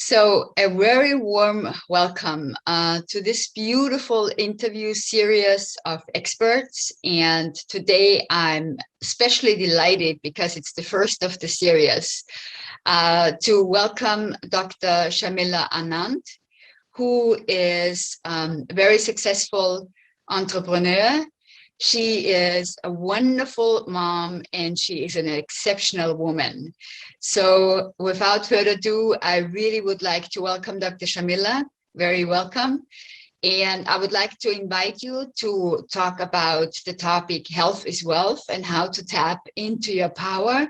So a very warm welcome to this beautiful interview series of experts. And today I'm especially delighted because it's the first of the series to welcome Dr. Sharmila Anand, who is a very successful entrepreneur. She is a wonderful mom and she is an exceptional woman. So without further ado, I really would like to welcome Dr. Sharmila. Very welcome. And I would like to invite you to talk about the topic health is wealth and how to tap into your power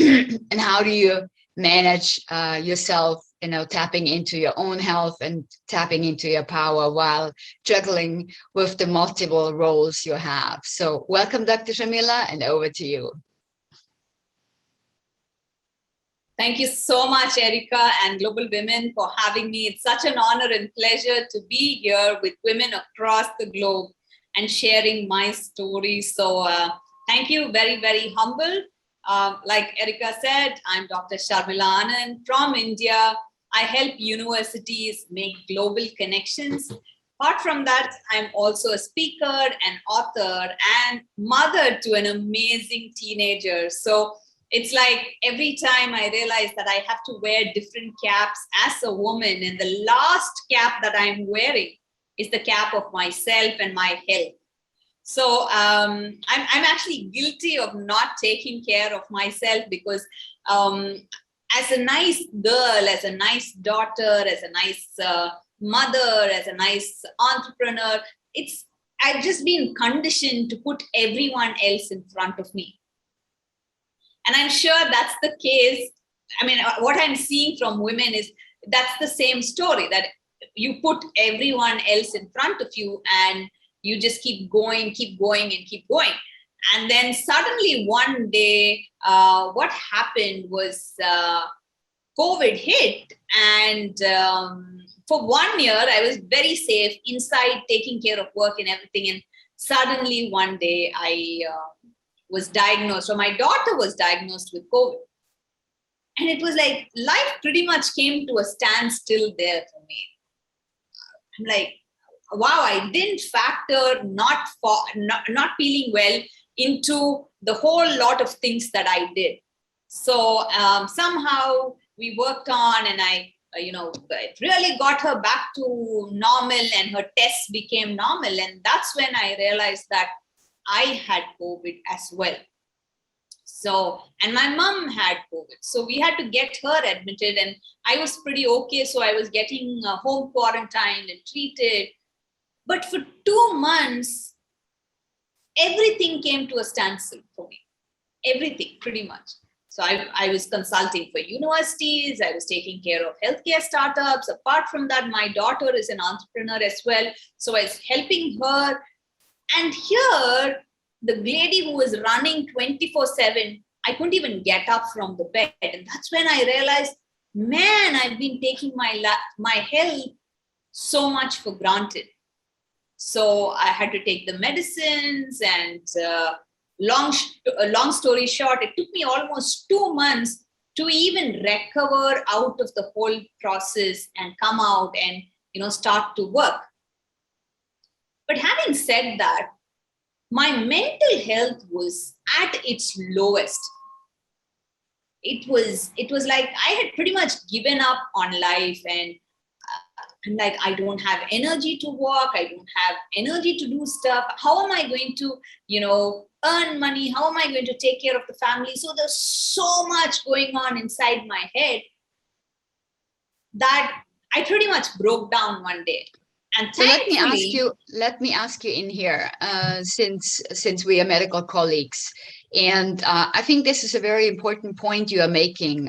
and how do you manage yourself, tapping into your own health and tapping into your power while juggling with the multiple roles you have. So welcome, Dr. Sharmila, and over to you. Thank you so much, Erika and Global Women, for having me. It's such an honor and pleasure to be here with women across the globe and sharing my story. So thank you, very, very humble. Like Erika said, I'm Dr. Sharmila Anand from India. I help universities make global connections. Apart from that, I'm also a speaker, an author, and mother to an amazing teenager. So it's like every time I realize that I have to wear different caps as a woman, and the last cap that I'm wearing is the cap of myself and my health. So I'm actually guilty of not taking care of myself because as a nice girl, as a nice daughter, as a nice mother, as a nice entrepreneur, I've just been conditioned to put everyone else in front of me. And I'm sure that's the case. I mean, what I'm seeing from women is that's the same story, that you put everyone else in front of you and you just keep going and keep going. And then suddenly one day, what happened was COVID hit. And for 1 year, I was very safe inside, taking care of work and everything. And suddenly one day I was diagnosed, or my daughter was diagnosed with COVID. And it was like life pretty much came to a standstill there for me. I'm like, wow, I didn't factor not feeling well into the whole lot of things that I did. So somehow we worked on, and it really got her back to normal, and her tests became normal. And that's when I realized that I had COVID as well. So, and my mom had COVID. So we had to get her admitted, and I was pretty okay. So I was getting home quarantined and treated. But for 2 months, everything came to a standstill for me. Everything, pretty much. So I was consulting for universities. I was taking care of healthcare startups. Apart from that, my daughter is an entrepreneur as well. So I was helping her. And here, the lady who was running 24/7, I couldn't even get up from the bed. And that's when I realized, man, I've been taking my health so much for granted. So I had to take the medicines, and long story short, it took me almost 2 months to even recover out of the whole process and come out and, start to work. But having said that, my mental health was at its lowest. It was like I had pretty much given up on life, and I'm like, I don't have energy to work. I don't have energy to do stuff. How am I going to, earn money? How am I going to take care of the family? So there's so much going on inside my head that I pretty much broke down one day. And so let me ask you in here, since we are medical colleagues, and I think this is a very important point you are making.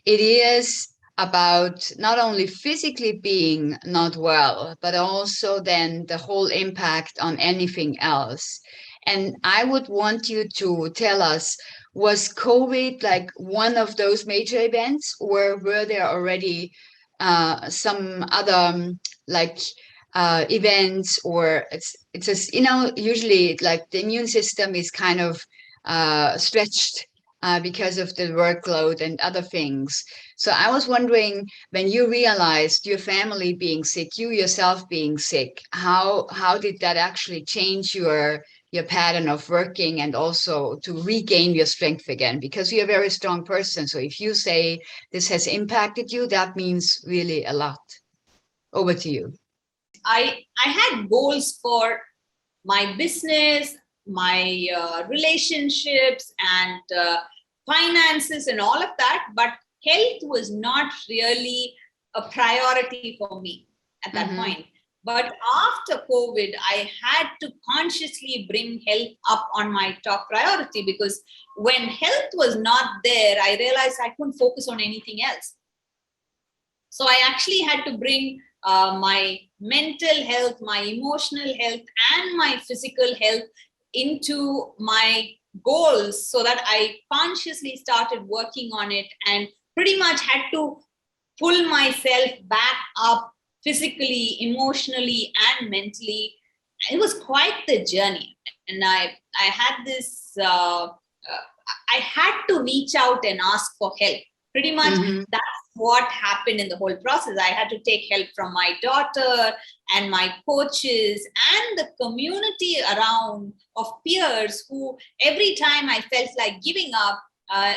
It is about not only physically being not well, but also then the whole impact on anything else. And I would want you to tell us, was COVID like one of those major events, or were there already some other events, or it's just, usually like the immune system is kind of stretched because of the workload and other things. So I was wondering, when you realized your family being sick, you yourself being sick, how did that actually change your pattern of working and also to regain your strength again? Because you're a very strong person. So if you say this has impacted you, that means really a lot. Over to you. I had goals for my business, my relationships, and finances, and all of that. But health was not really a priority for me at that point. But after COVID, I had to consciously bring health up on my top priority, because when health was not there, I realized I couldn't focus on anything else. So I actually had to bring my mental health, my emotional health, and my physical health into my goals, so that I consciously started working on it and pretty much had to pull myself back up physically, emotionally, and mentally. It was quite the journey. And I had this, I had to reach out and ask for help. Pretty much that's what happened in the whole process. I had to take help from my daughter and my coaches and the community around of peers who, every time I felt like giving up,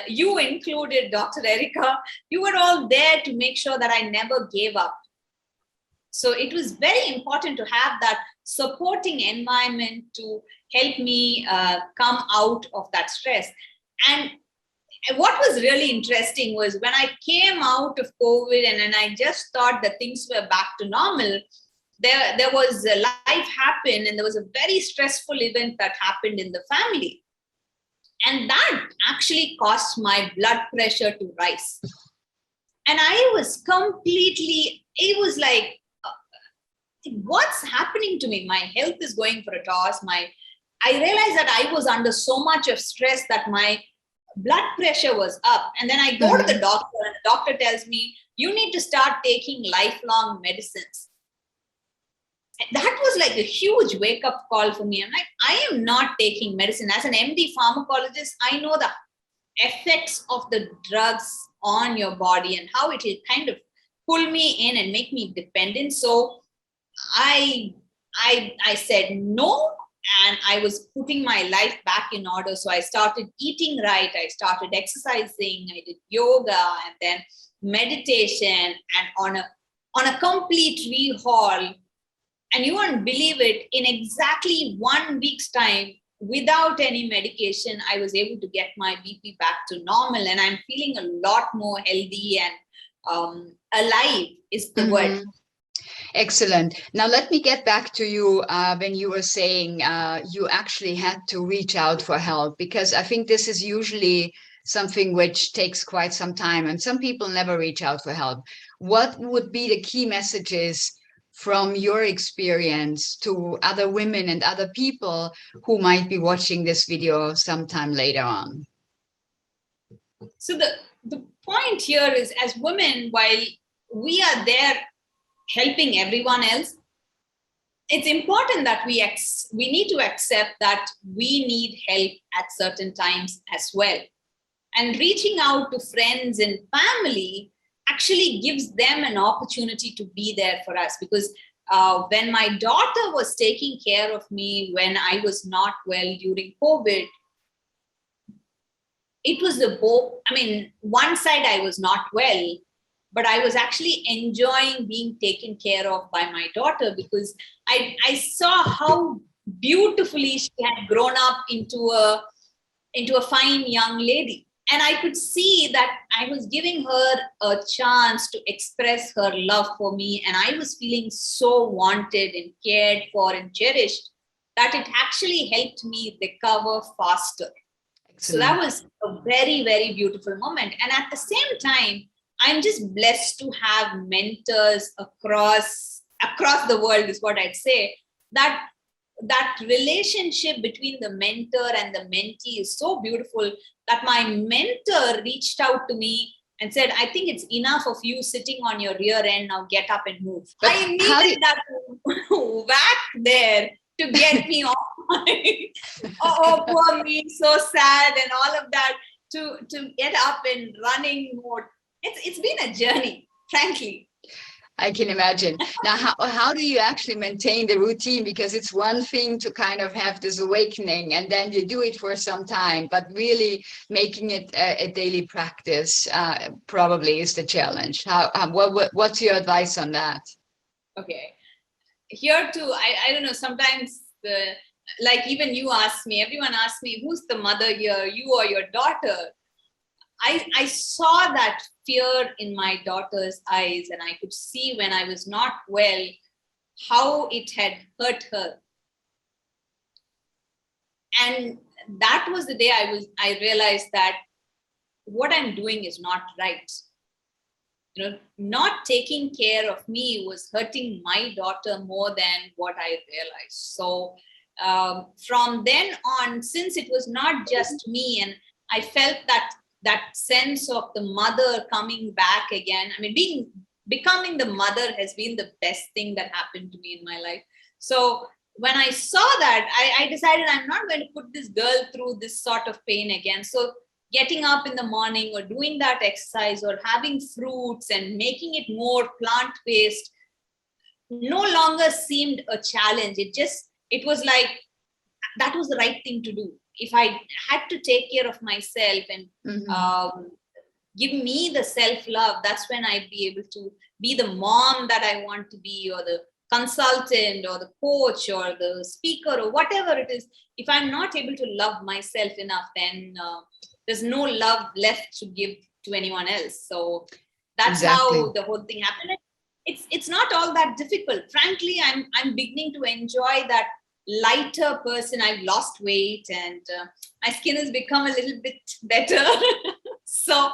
you included, Dr. Erika, you were all there to make sure that I never gave up. So it was very important to have that supporting environment to help me come out of that stress. And what was really interesting was when I came out of COVID and I just thought that things were back to normal, there was a life happened, and there was a very stressful event that happened in the family. And that actually caused my blood pressure to rise. And I was completely, it was like, what's happening to me? My health is going for a toss. I realized that I was under so much of stress that my blood pressure was up. And then I go to the doctor, and the doctor tells me, you need to start taking lifelong medicines. That was like a huge wake-up call for me. I'm like, I am not taking medicine. As an MD pharmacologist, I know the effects of the drugs on your body and how it will kind of pull me in and make me dependent. So I said no, and I was putting my life back in order. So I started eating right. I started exercising. I did yoga and then meditation, and on a complete rehaul. And you won't believe it, in exactly 1 week's time, without any medication, I was able to get my BP back to normal. And I'm feeling a lot more healthy and alive is the word. Excellent. Now, let me get back to you when you were saying you actually had to reach out for help, because I think this is usually something which takes quite some time, and some people never reach out for help. What would be the key messages from your experience to other women and other people who might be watching this video sometime later on? So the point here is, as women, while we are there helping everyone else, it's important that we need to accept that we need help at certain times as well. And reaching out to friends and family actually gives them an opportunity to be there for us. Because when my daughter was taking care of me when I was not well during COVID, it was one side I was not well, but I was actually enjoying being taken care of by my daughter, because I saw how beautifully she had grown up into a fine young lady. And I could see that I was giving her a chance to express her love for me. And I was feeling so wanted and cared for and cherished that it actually helped me recover faster. Excellent. So that was a very, very beautiful moment. And at the same time, I'm just blessed to have mentors across the world, is what I'd say. That relationship between the mentor and the mentee is so beautiful that my mentor reached out to me and said, I think it's enough of you sitting on your rear end, now get up and move. But I needed that whack there to get me off my, oh, poor me, so sad and all of that, to get up and running mode. it's been a journey, frankly. I can imagine. Now, how do you actually maintain the routine? Because it's one thing to kind of have this awakening and then you do it for some time, but really making it a daily practice probably is the challenge. What's your advice on that? Okay. Here too, I don't know, sometimes like even you ask me, everyone asks me, who's the mother here, you or your daughter? I saw that fear in my daughter's eyes, and I could see when I was not well, how it had hurt her. And that was the day I realized that what I'm doing is not right. You know, not taking care of me was hurting my daughter more than what I realized. So from then on, since it was not just me, and I felt that sense of the mother coming back again. I mean, becoming the mother has been the best thing that happened to me in my life. So when I saw that, I decided I'm not going to put this girl through this sort of pain again. So getting up in the morning or doing that exercise or having fruits and making it more plant-based no longer seemed a challenge. It was like, that was the right thing to do. If I had to take care of myself and give me the self-love, that's when I'd be able to be the mom that I want to be, or the consultant or the coach or the speaker or whatever it is. If I'm not able to love myself enough, then there's no love left to give to anyone else. So that's how the whole thing happened. It's not all that difficult. Frankly, I'm beginning to enjoy that lighter person. I've lost weight and my skin has become a little bit better. So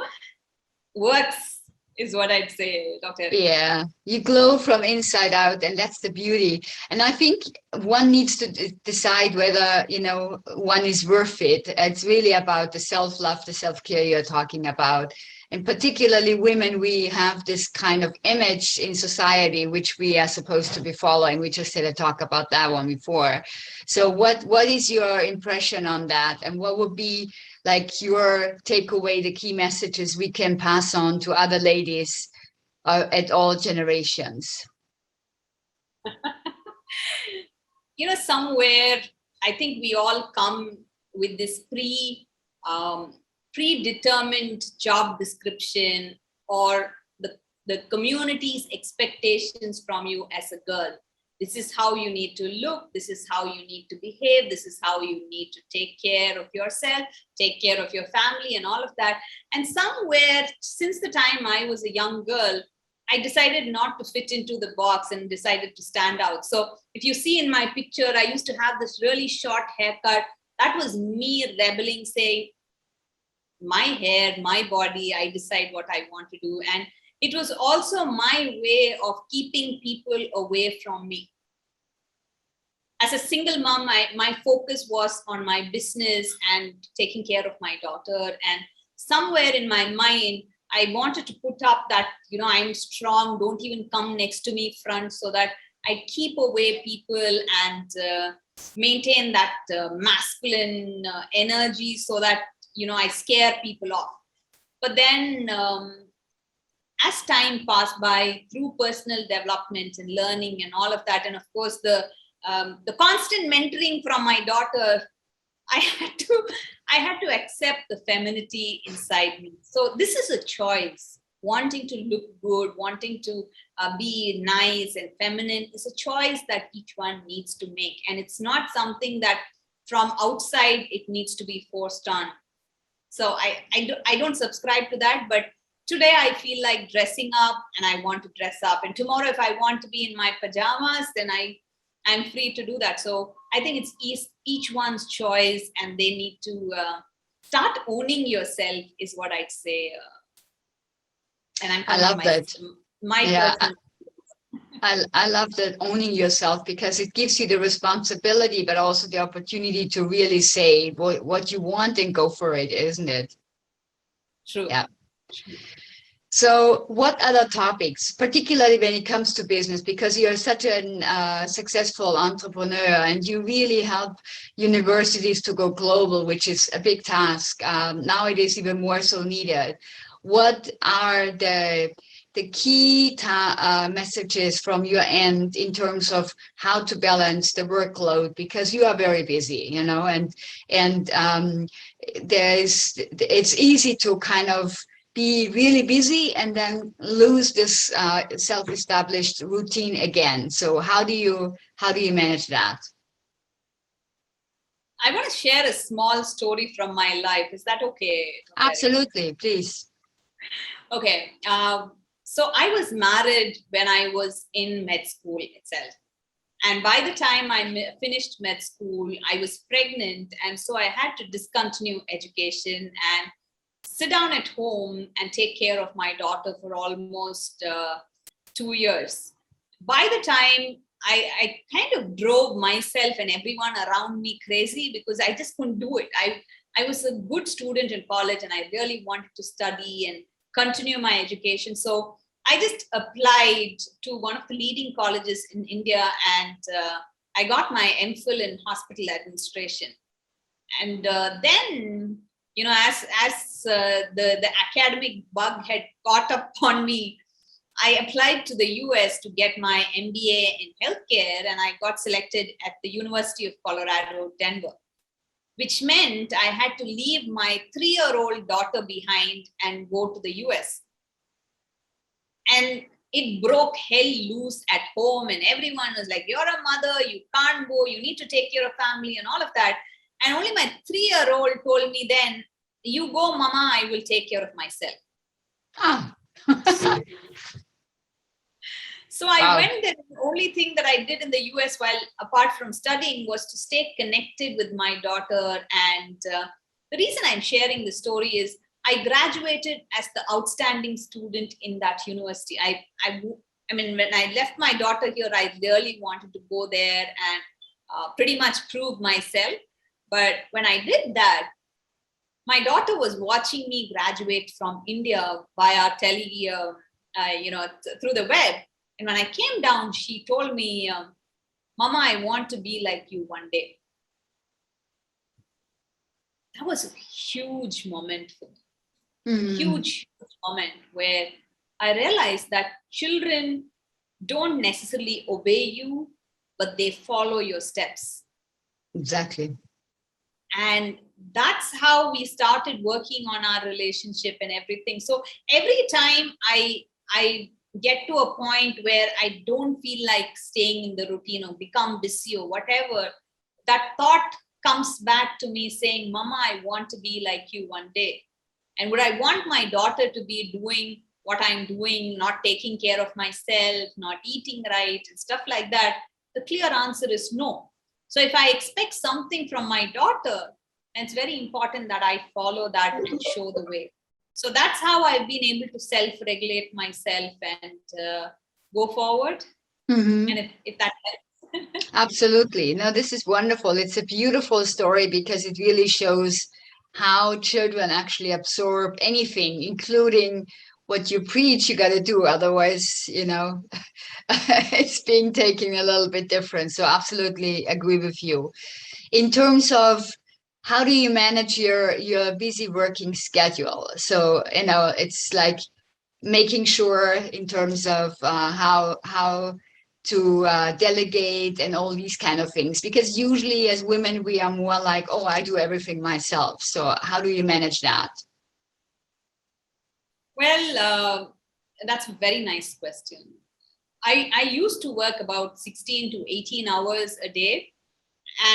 works is what I'd say, Dr. Erika. Yeah, you glow from inside out, and that's the beauty. And I think one needs to decide whether, one is worth it. It's really about the self-love, the self-care you're talking about. And particularly women, we have this kind of image in society which we are supposed to be following. We just had a talk about that one before. So what is your impression on that? And what would be like your takeaway, the key messages we can pass on to other ladies at all generations? Somewhere I think we all come with this predetermined job description or the community's expectations from you as a girl. This is how you need to look. This is how you need to behave. This is how you need to take care of yourself, take care of your family and all of that. And somewhere, since the time I was a young girl, I decided not to fit into the box and decided to stand out. So if you see in my picture, I used to have this really short haircut. That was me rebelling, saying, my hair, my body, I decide what I want to do. And it was also my way of keeping people away from me. As a single mom, my focus was on my business and taking care of my daughter. And somewhere in my mind, I wanted to put up that, I'm strong, don't even come next to me front, so that I keep away people and maintain that masculine energy so that, I scare people off. But then as time passed by, through personal development and learning and all of that, and of course the constant mentoring from my daughter, I had to accept the femininity inside me. So this is a choice. Wanting to look good, wanting to be nice and feminine is a choice that each one needs to make. And it's not something that from outside it needs to be forced on. So I don't subscribe to that, but today I feel like dressing up and I want to dress up. And tomorrow, if I want to be in my pajamas, then I'm free to do that. So I think it's each one's choice, and they need to start owning yourself is what I'd say. And I love that. Yeah. I love that, owning yourself, because it gives you the responsibility, but also the opportunity to really say what you want and go for it, isn't it? True. Yeah. So what other topics, particularly when it comes to business, because you're such a successful entrepreneur and you really help universities to go global, which is a big task. Now it is even more so needed. what are the key messages from your end in terms of how to balance the workload, because you are very busy, and it's easy to kind of be really busy and then lose this self-established routine again. So how do you manage that? I want to share a small story from my life. Is that okay? Absolutely, please. Okay. So I was married when I was in med school itself. And by the time I finished med school, I was pregnant. And so I had to discontinue education and sit down at home and take care of my daughter for almost 2 years. By the time I kind of drove myself and everyone around me crazy because I just couldn't do it. I was a good student in college and I really wanted to study and continue my education. So I just applied to one of the leading colleges in India and I got my MPhil in hospital administration. And then, as the academic bug had caught up on me, I applied to the US to get my MBA in healthcare, and I got selected at the University of Colorado, Denver, which meant I had to leave my 3-year-old daughter behind and go to the US. And it broke hell loose at home, and everyone was like, you're a mother, you can't go, you need to take care of family and all of that. And only my 3-year-old told me then, you go, mama, I will take care of myself. Ah. So I went there. The only thing that I did in the US while apart from studying was to stay connected with my daughter. And the reason I'm sharing this story is I graduated as the outstanding student in that university. I mean, when I left my daughter here, I really wanted to go there and pretty much prove myself. But when I did that, my daughter was watching me graduate from India via through the web. And when I came down, she told me, Mama, I want to be like you one day. That was a huge moment for me. Mm-hmm. Huge moment where I realized that children don't necessarily obey you, but they follow your steps. Exactly. And that's how we started working on our relationship and everything. So every time I get to a point where I don't feel like staying in the routine or become busy or whatever, that thought comes back to me saying, Mama, I want to be like you one day. And would I want my daughter to be doing what I'm doing, not taking care of myself, not eating right, and stuff like that? The clear answer is no. So if I expect something from my daughter, it's very important that I follow that and show the way. So that's how I've been able to self-regulate myself and go forward. Mm-hmm. And if that helps. Absolutely. No, this is wonderful. It's a beautiful story because it really shows how children actually absorb anything, including what you preach you got to do. Otherwise, it's being taken a little bit different. So absolutely agree with you. In terms of how do you manage your busy working schedule? So, it's like making sure in terms of how to delegate and all these kind of things, because usually as women we are more like, oh, I do everything myself. So how do you manage that? Well, that's a very nice question. I used to work about 16 to 18 hours a day.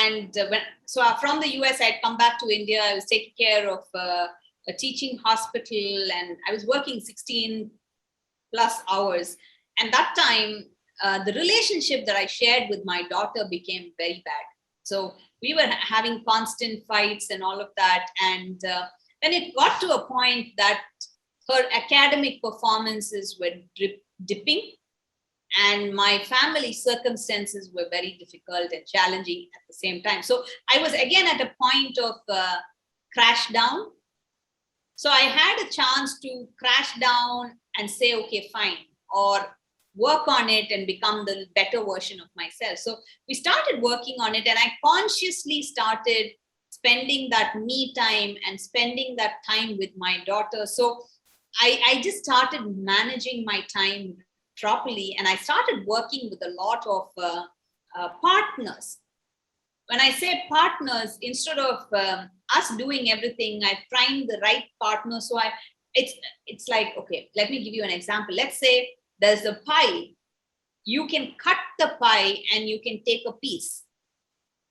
And from the US, I'd come back to India. I was taking care of a teaching hospital and I was working 16 plus hours. And that time, the relationship that I shared with my daughter became very bad. So we were having constant fights and all of that. And then it got to a point that her academic performances were dipping. And my family circumstances were very difficult and challenging at the same time. So I was again at a point of crash down. So I had a chance to crash down and say, okay, fine, or work on it and become the better version of myself. So we started working on it and I consciously started spending that me time and spending that time with my daughter. So I just started managing my time properly, and I started working with a lot of partners. When I say partners, instead of us doing everything, I find the right partner. So it's like, okay, let me give you an example. Let's say there's a pie. You can cut the pie and you can take a piece.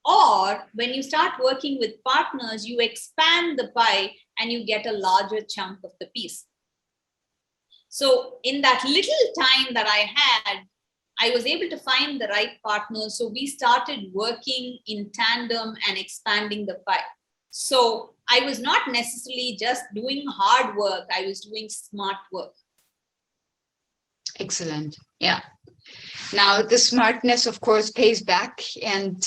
Or when you start working with partners, you expand the pie and you get a larger chunk of the piece. So in that little time that I had, I was able to find the right partner. So we started working in tandem and expanding the pie. So I was not necessarily just doing hard work. I was doing smart work. Excellent. Yeah. Now, the smartness, of course, pays back and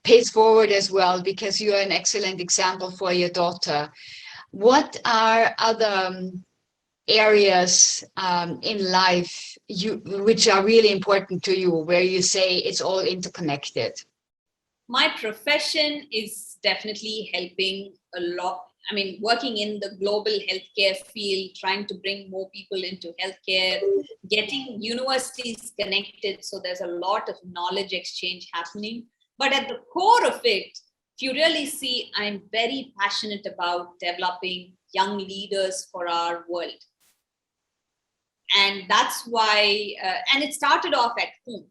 pays forward as well, because you are an excellent example for your daughter. What are other areas in life which are really important to you, where you say it's all interconnected? My profession is definitely helping a lot. I mean, working in the global healthcare field, trying to bring more people into healthcare, getting universities connected. So there's a lot of knowledge exchange happening. But at the core of it, if you really see, I'm very passionate about developing young leaders for our world. And that's why, and it started off at home.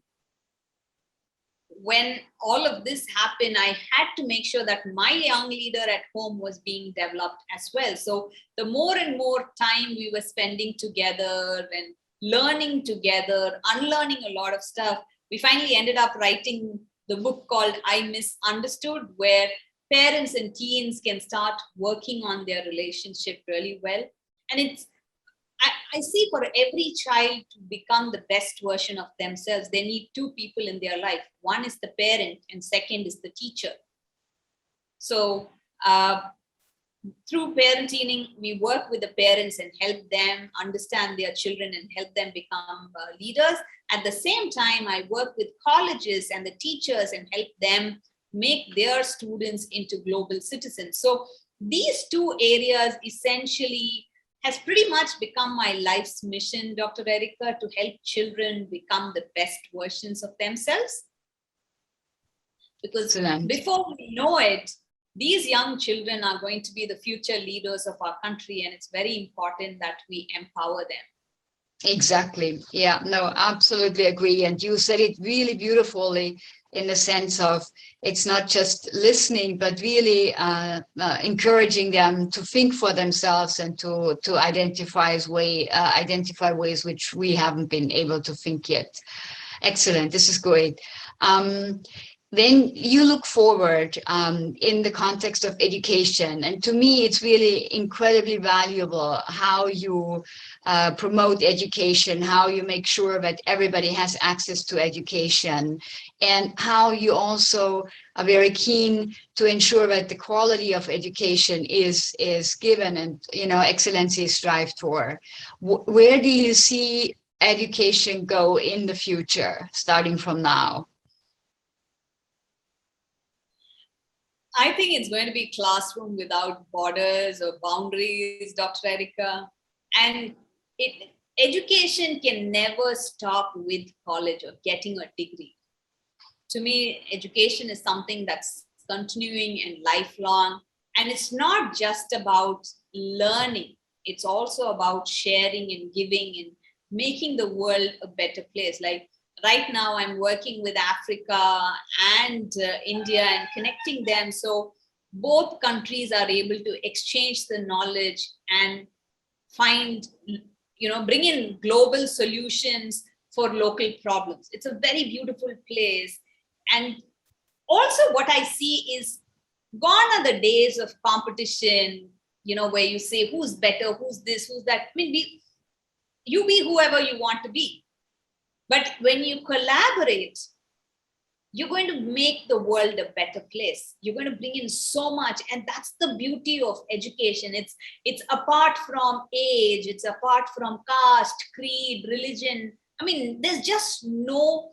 When all of this happened, I had to make sure that my young leader at home was being developed as well. So the more and more time we were spending together and learning together, unlearning a lot of stuff, we finally ended up writing the book called I Misunderstood, where parents and teens can start working on their relationship really well. And I see for every child to become the best version of themselves, they need two people in their life. One is the parent and second is the teacher. So through parenting, we work with the parents and help them understand their children and help them become leaders. At the same time, I work with colleges and the teachers and help them make their students into global citizens. So these two areas essentially has pretty much become my life's mission, Dr. Erika, to help children become the best versions of themselves. Because before we know it, these young children are going to be the future leaders of our country, and it's very important that we empower them. Exactly. Yeah, no, absolutely agree. And you said it really beautifully, in the sense of it's not just listening, but really encouraging them to think for themselves and to identify ways which we haven't been able to think yet. Excellent. This is great. Then you look forward in the context of education. And to me, it's really incredibly valuable how you promote education, how you make sure that everybody has access to education, and how you also are very keen to ensure that the quality of education is given and, excellency is strived for. Where do you see education go in the future, starting from now? I think it's going to be classroom without borders or boundaries, Dr. Erika. And education can never stop with college or getting a degree. To me, education is something that's continuing and lifelong. And it's not just about learning. It's also about sharing and giving and making the world a better place. Like right now, I'm working with Africa and India and connecting them. So both countries are able to exchange the knowledge and find, bring in global solutions for local problems. It's a very beautiful place. And also what I see is gone are the days of competition, where you say who's better, who's this, who's that. I mean, you be whoever you want to be. But when you collaborate, you're going to make the world a better place. You're going to bring in so much. And that's the beauty of education. It's apart from age, it's apart from caste, creed, religion. I mean, there's just no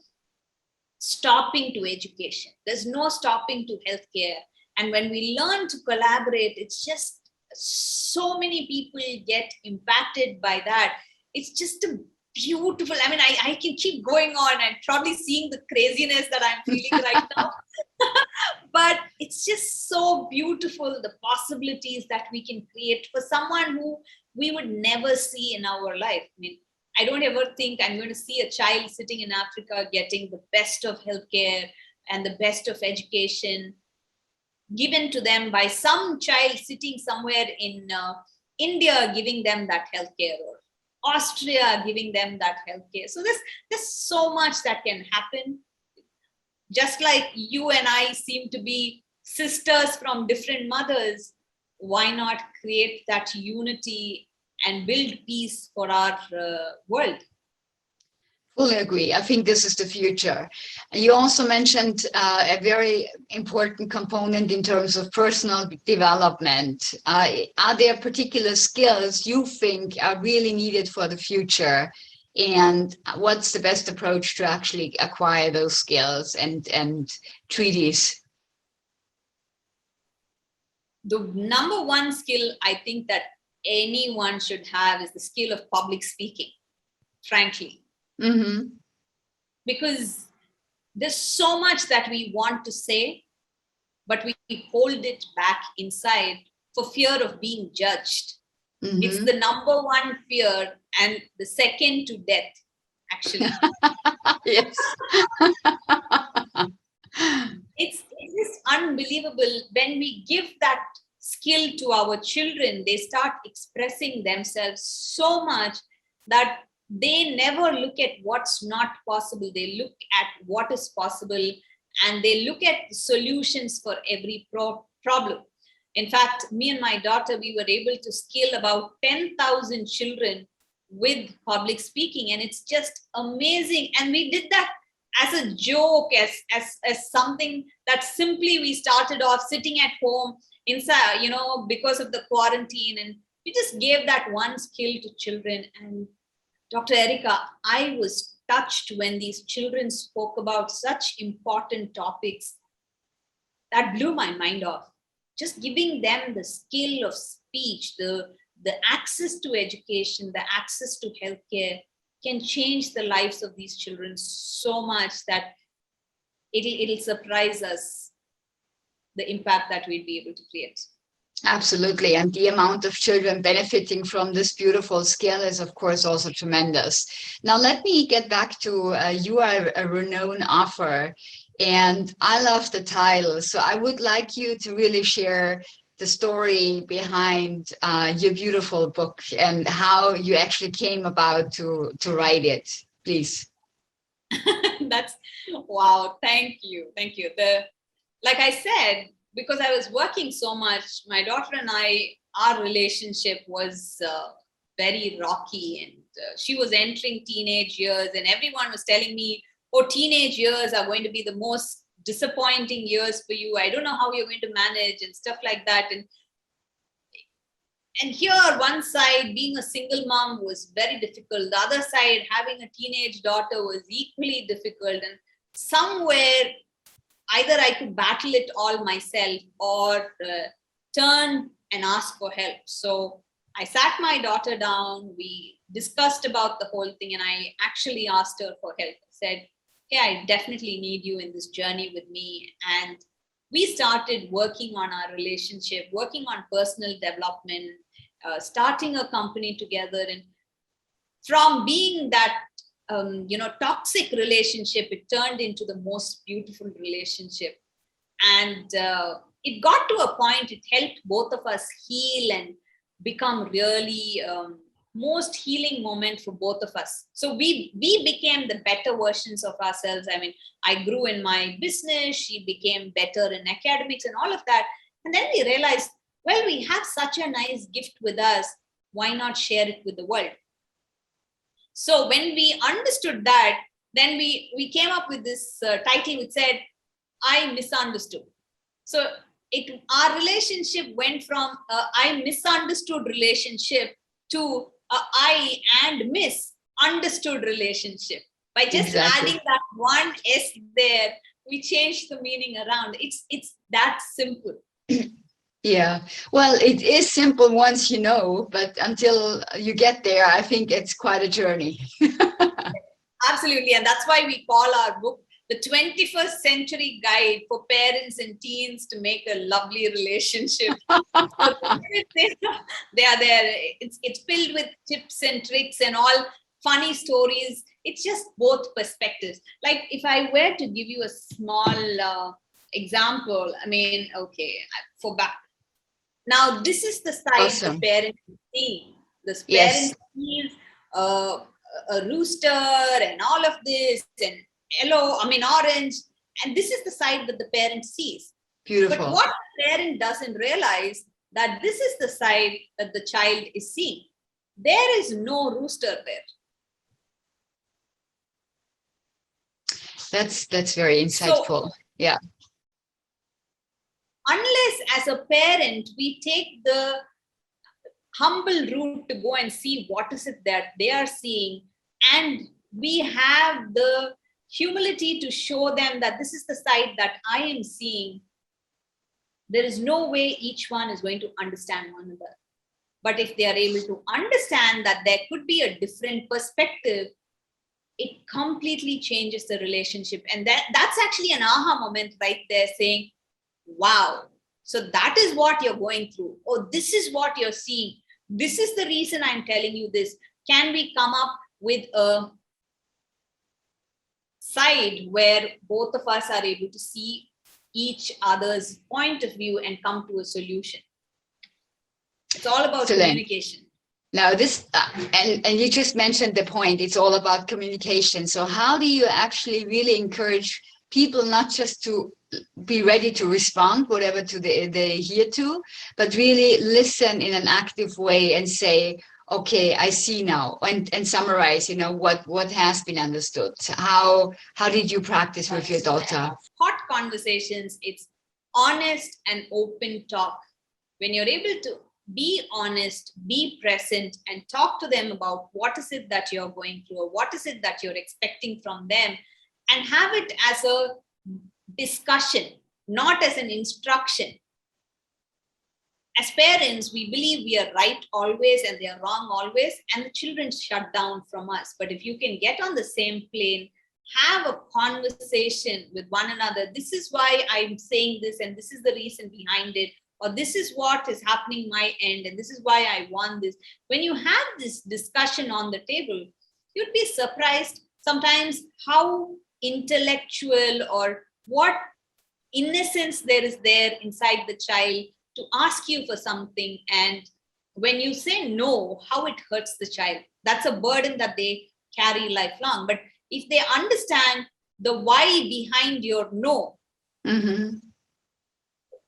stopping to education. There's no stopping to healthcare. And when we learn to collaborate, it's just so many people get impacted by that. It's just a beautiful, I mean, I can keep going on and probably seeing the craziness that I'm feeling right now. But it's just so beautiful, the possibilities that we can create for someone who we would never see in our life. I mean, I don't ever think I'm going to see a child sitting in Africa getting the best of healthcare and the best of education given to them by some child sitting somewhere in India giving them that healthcare, or Austria giving them that healthcare. So there's so much that can happen. Just like you and I seem to be sisters from different mothers, why not create that unity and build peace for our world? Fully agree. I think this is the future. You also mentioned a very important component in terms of personal development. Are there particular skills you think are really needed for the future? And what's the best approach to actually acquire those skills and treaties? The number one skill I think that anyone should have is the skill of public speaking, frankly. Mm-hmm. Because there's so much that we want to say, but we hold it back inside for fear of being judged. Mm-hmm. It's the number one fear and the second to death, actually. Yes. It's just unbelievable. When we give that skill to our children, they start expressing themselves so much that they never look at what's not possible. They look at what is possible, and they look at solutions for every problem. In fact, me and my daughter, we were able to skill about 10,000 children with public speaking, and it's just amazing. And we did that as a joke, as something that simply we started off sitting at home inside, because of the quarantine, and we just gave that one skill to children. And Dr. Erika, I was touched when these children spoke about such important topics that blew my mind off. Just giving them the skill of speech, the access to education, the access to healthcare can change the lives of these children so much that it'll surprise us, the impact that we'll be able to create. Absolutely. And the amount of children benefiting from this beautiful skill is, of course, also tremendous. Now, let me get back to you are a renowned author, and I love the title. So I would like you to really share the story behind your beautiful book and how you actually came about to write it, please. That's, wow. Thank you. Like I said, because I was working so much, my daughter and I, our relationship was very rocky, and she was entering teenage years, and everyone was telling me, oh, teenage years are going to be the most disappointing years for you. I don't know how you're going to manage and stuff like that. And here, one side, being a single mom was very difficult. The other side, having a teenage daughter was equally difficult. And somewhere, either I could battle it all myself or turn and ask for help. So I sat my daughter down, we discussed about the whole thing, and I actually asked her for help. I said, hey, I definitely need you in this journey with me. And we started working on our relationship, working on personal development, starting a company together. And from being that toxic relationship, it turned into the most beautiful relationship. And it got to a point, it helped both of us heal and become really most healing moment for both of us. So we became the better versions of ourselves. I mean, I grew in my business, she became better in academics and all of that. And then we realized, well, we have such a nice gift with us. Why not share it with the world? So when we understood that, then we came up with this title which said, I misunderstood. So our relationship went from I misunderstood relationship to I and misunderstood relationship. By just adding that one S there, we changed the meaning around. It's that simple. Yeah. Well, it is simple once you know, but until you get there, I think it's quite a journey. Absolutely. And that's why we call our book the 21st Century Guide for Parents and Teens to Make a Lovely Relationship. So they are there. It's filled with tips and tricks and all funny stories. It's just both perspectives. Like if I were to give you a small example, I mean, okay, for back. Now, this is the side the Awesome. parent sees. The Yes. parent sees uh, a rooster and all of this and yellow, I mean orange. And this is the side that the parent sees. But Beautiful. what the parent doesn't realize that this is the side that the child is seeing. There is no rooster there. That's very So insightful. Yeah. unless as a parent we take the humble route to go and see what is it that they are seeing, and we have the humility to show them that this is the side that I am seeing, there is no way each one is going to understand one another. But if they are able to understand that there could be a different perspective, it completely changes the relationship. And that's actually an aha moment right there, saying, wow, so that is what you're going through. Oh, this is what you're seeing. This is the reason I'm telling you this. Can we come up with a side where both of us are able to see each other's point of view and come to a solution? It's all about communication. Now this, and you just mentioned the point, it's all about communication. So how do you actually really encourage people not just to be ready to respond, whatever they hear to, but really listen in an active way and say, okay, I see now, and summarize, what has been understood. How did you practice with your daughter? Hot conversations, it's honest and open talk. When you're able to be honest, be present, and talk to them about what is it that you're going through, or what is it that you're expecting from them, and have it as a discussion, not as an instruction. As parents, we believe we are right always and they are wrong always, and the children shut down from us. But if you can get on the same plane, have a conversation with one another. This is why I'm saying this, and this is the reason behind it, or this is what is happening my end, and this is why I want this. When you have this discussion on the table, you'd be surprised sometimes how intellectual or what innocence there is there inside the child to ask you for something. And when you say no, how it hurts the child. That's a burden that they carry lifelong. But if they understand the why behind your no,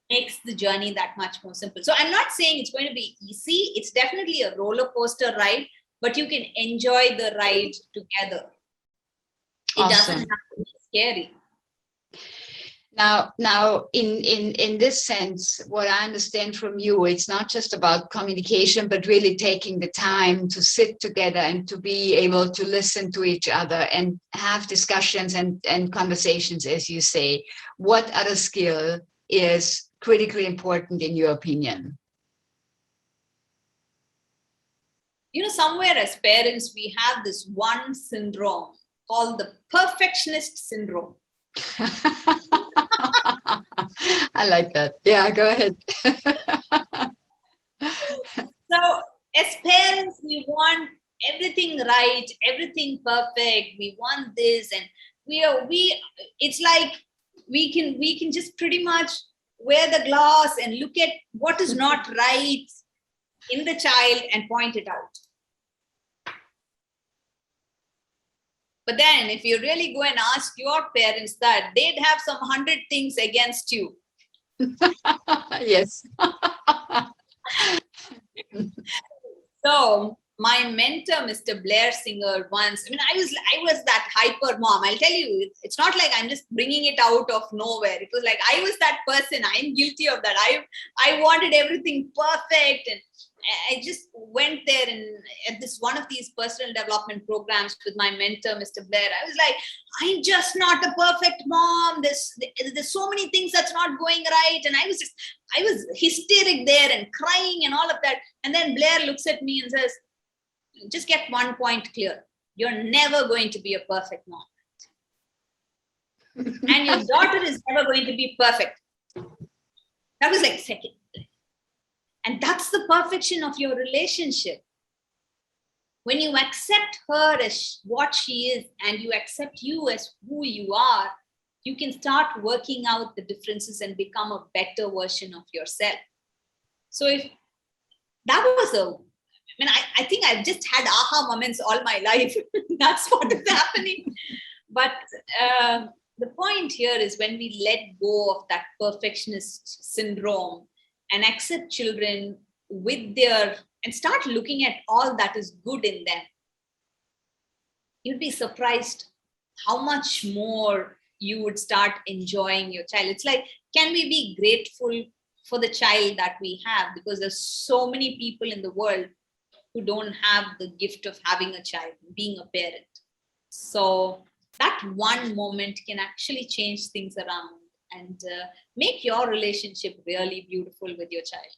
makes the journey that much more simple. So I'm not saying it's going to be easy. It's definitely a roller coaster ride, but you can enjoy the ride together. It doesn't have to be scary. Now, in this sense, what I understand from you, it's not just about communication, but really taking the time to sit together and to be able to listen to each other and have discussions and conversations, as you say. What other skill is critically important in your opinion? Somewhere as parents, we have this one syndrome called the perfectionist syndrome. I like that. Yeah, go ahead. So as parents, we want everything right, everything perfect. We want this, and it's like we can just pretty much wear the glass and look at what is not right in the child and point it out. But then if you really go and ask your parents that, they'd have some 100 things against you. Yes. So my mentor, Mr. Blair Singer, once, I was that hyper mom. I'll tell you, it's not like I'm just bringing it out of nowhere. It was like I was that person. I'm guilty of that. I wanted everything perfect. And I just went there and at this one of these personal development programs with my mentor, Mr. Blair. I was like, I'm just not a perfect mom. There's so many things that's not going right. And I was hysteric there and crying and all of that. And then Blair looks at me and says, just get one point clear. You're never going to be a perfect mom. And your daughter is never going to be perfect. That was like second. And that's the perfection of your relationship. When you accept her as what she is and you accept you as who you are, you can start working out the differences and become a better version of yourself. So if that was I think I've just had aha moments all my life. That's what is happening. But the point here is when we let go of that perfectionist syndrome and accept children and start looking at all that is good in them, you'd be surprised how much more you would start enjoying your child. It's like, can we be grateful for the child that we have? Because there's so many people in the world who don't have the gift of having a child, being a parent. So that one moment can actually change things around and make your relationship really beautiful with your child.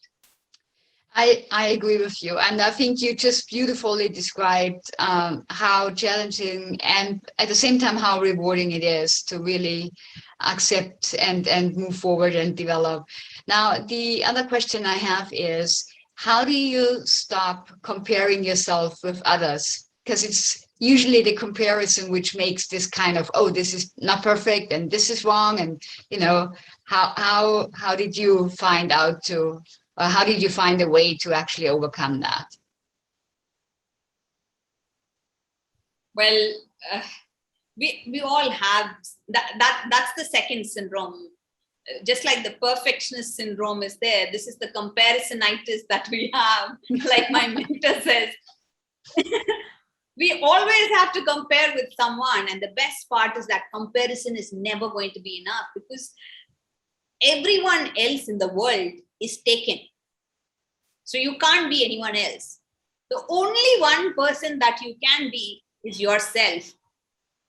I agree with you. And I think you just beautifully described how challenging and at the same time how rewarding it is to really accept and move forward and develop. Now, the other question I have is, how do you stop comparing yourself with others? Because it's usually the comparison which makes this kind of, oh, this is not perfect and this is wrong. And, how did you find out how did you find a way to actually overcome that? Well, we all have that. That's the second syndrome. Just like the perfectionist syndrome is there, this is the comparisonitis that we have. Like my mentor says, we always have to compare with someone. And the best part is that comparison is never going to be enough because everyone else in the world is taken. So you can't be anyone else. The only one person that you can be is yourself.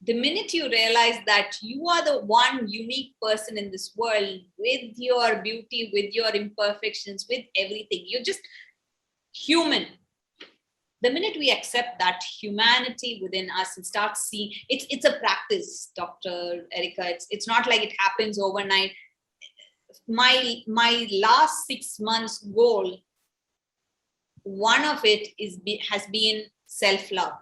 The minute you realize that you are the one unique person in this world with your beauty, with your imperfections, with everything, you're just human. The minute we accept that humanity within us and start seeing, it's a practice, Dr. Erika. It's not like it happens overnight. My last 6 months goal, one of it has been self-love.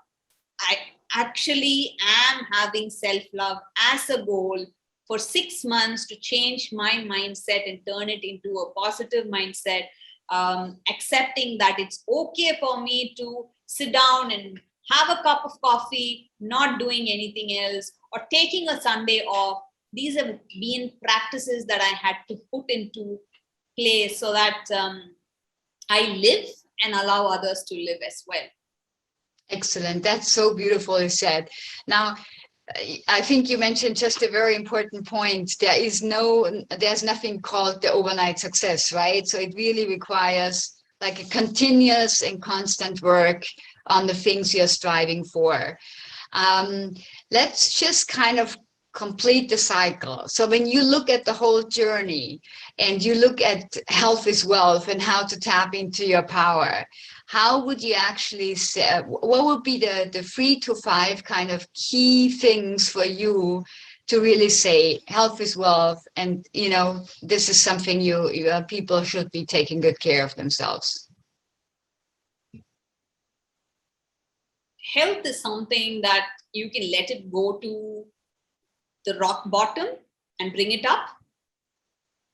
I actually am having self-love as a goal for 6 months to change my mindset and turn it into a positive mindset, accepting that it's okay for me to sit down and have a cup of coffee, not doing anything else, or taking a Sunday off. These have been practices that I had to put into place so that I live and allow others to live as well. Excellent. That's so beautifully said. Now, I think you mentioned just a very important point. There's nothing called the overnight success, right? So it really requires like a continuous and constant work on the things you're striving for. Let's just kind of complete the cycle. So when you look at the whole journey and you look at health is wealth and how to tap into your power, how would you actually say, what would be the 3 to 5 kind of key things for you to really say health is wealth and, this is something people should be taking good care of themselves? Health is something that you can let it go to the rock bottom and bring it up.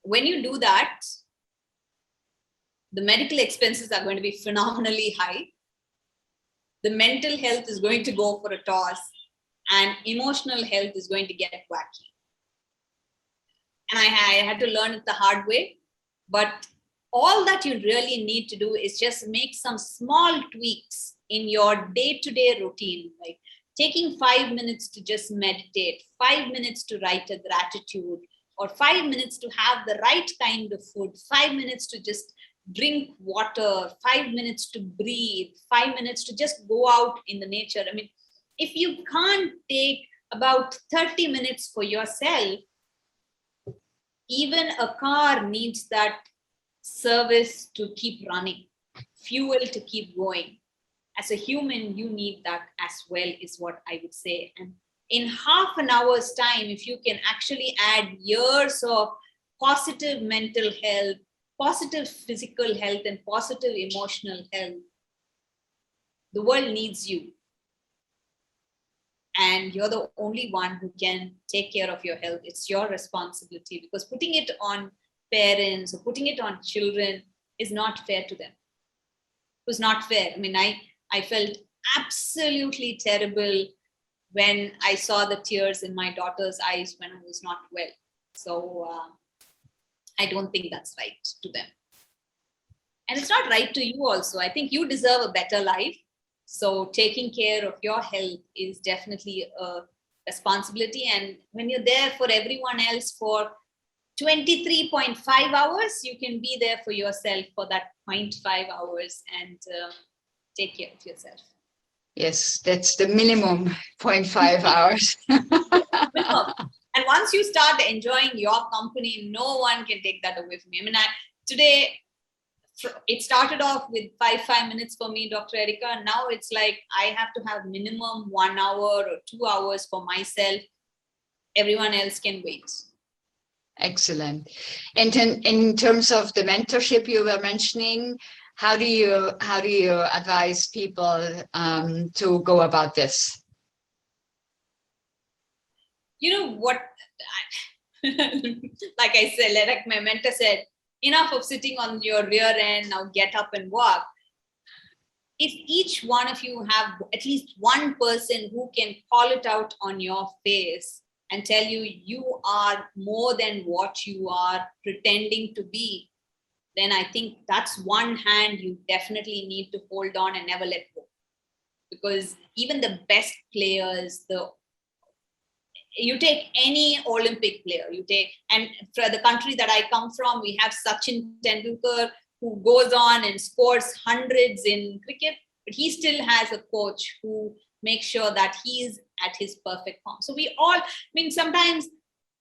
When you do that, the medical expenses are going to be phenomenally high. The mental health is going to go for a toss, and emotional health is going to get wacky. And I had to learn it the hard way. But all that you really need to do is just make some small tweaks in your day-to-day routine, like taking 5 minutes to just meditate, 5 minutes to write a gratitude, or 5 minutes to have the right kind of food, 5 minutes to just drink water, 5 minutes to breathe, 5 minutes to just go out in the nature. I mean, if you can't take about 30 minutes for yourself, even a car needs that service to keep running, fuel to keep going. As a human, you need that as well, is what I would say. And in half an hour's time, if you can actually add years of positive mental health, positive physical health, and positive emotional health, the world needs you. And you're the only one who can take care of your health. It's your responsibility, because putting it on parents or putting it on children is not fair to them. It was not fair. I mean, I felt absolutely terrible when I saw the tears in my daughter's eyes when I was not well. So I don't think that's right to them. And it's not right to you also. I think you deserve a better life. So taking care of your health is definitely a responsibility. And when you're there for everyone else for 23.5 hours, you can be there for yourself for that 0.5 hours and take care of yourself. Yes, that's the minimum 0.5 hours. And once you start enjoying your company, no one can take that away from me. I mean, today, it started off with 5 minutes for me, Dr. Erika. Now it's like I have to have minimum 1 hour or 2 hours for myself. Everyone else can wait. Excellent. And in terms of the mentorship you were mentioning, how do you advise people to go about this? You know what? Like I said, like my mentor said, enough of sitting on your rear end, now get up and walk. If each one of you have at least one person who can call it out on your face and tell you you are more than what you are pretending to be, then I think that's one hand you definitely need to hold on and never let go. Because even the best players, you take any Olympic player, and for the country that I come from, we have Sachin Tendulkar, who goes on and scores hundreds in cricket, but he still has a coach who makes sure that he is at his perfect form. So we all, I mean, sometimes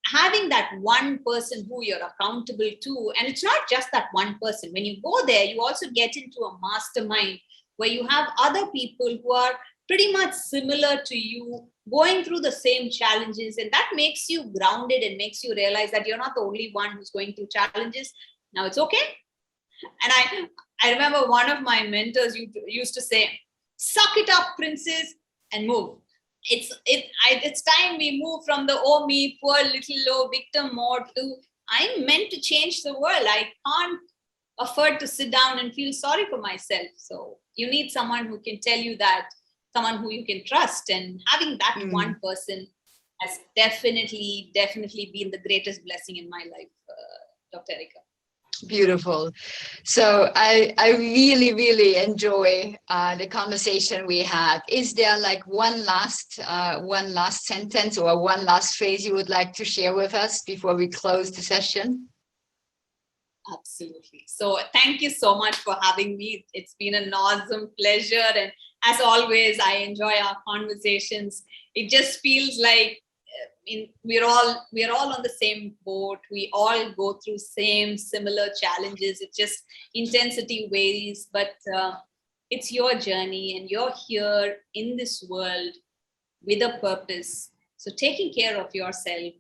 having that one person who you're accountable to, and it's not just that one person. When you go there, you also get into a mastermind where you have other people who are pretty much similar to you, going through the same challenges, and that makes you grounded and makes you realize that you're not the only one who's going through challenges. Now it's okay. And I remember one of my mentors used to say, "Suck it up, princess, and move." It's time we move from the "oh me, poor little low victim" mode to I'm meant to change the world. I can't afford to sit down and feel sorry for myself. So you need someone who can tell you that, someone who you can trust, and having that one person has definitely been the greatest blessing in my life, Dr. Erika. Beautiful. So I really enjoy the conversation we had. Is there like one last sentence or one last phrase you would like to share with us before we close the session? Absolutely. So thank you so much for having me. It's been an awesome pleasure. And as always, I enjoy our conversations. It just feels like we're all on the same boat. We all go through similar challenges. It just intensity varies, but it's your journey and you're here in this world with a purpose. So taking care of yourself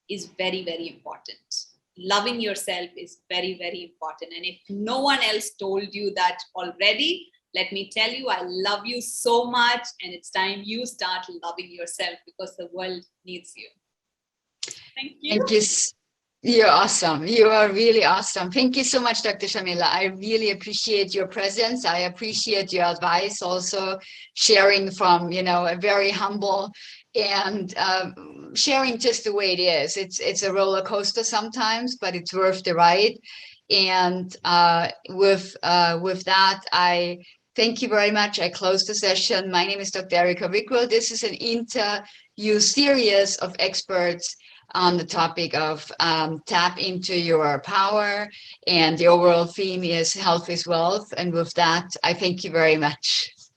is very, very important. Loving yourself is very, very important. And if no one else told you that already, let me tell you, I love you so much, and it's time you start loving yourself because the world needs you. Thank you. Thank you. You're awesome. You are really awesome. Thank you so much, Dr. Sharmila. I really appreciate your presence. I appreciate your advice, also sharing from, a very humble and sharing just the way it is. It's a roller coaster sometimes, but it's worth the ride. And with that, I thank you very much. I close the session. My name is Dr. Erika Wichro. This is an interview series of experts on the topic of tap into your power, and the overall theme is health is wealth. And with that, I thank you very much.